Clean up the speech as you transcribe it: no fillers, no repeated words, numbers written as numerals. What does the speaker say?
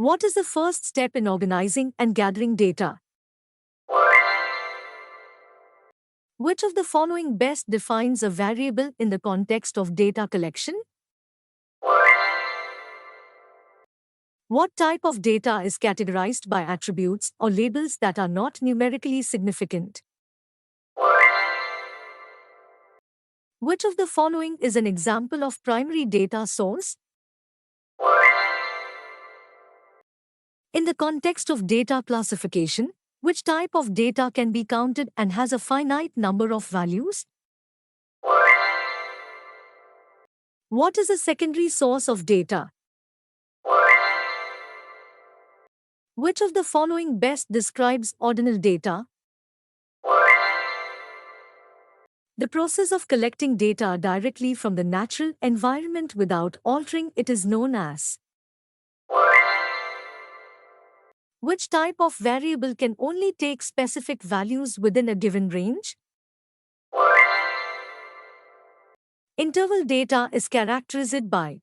What is the first step in organizing and gathering data? Which of the following best defines a variable in the context of data collection? What type of data is categorized by attributes or labels that are not numerically significant? Which of the following is an example of primary data source? In the context of data classification, which type of data can be counted and has a finite number of values? What is a secondary source of data? Which of the following best describes ordinal data? The process of collecting data directly from the natural environment without altering it is known as. Which type of variable can only take specific values within a given range? Interval data is characterized by.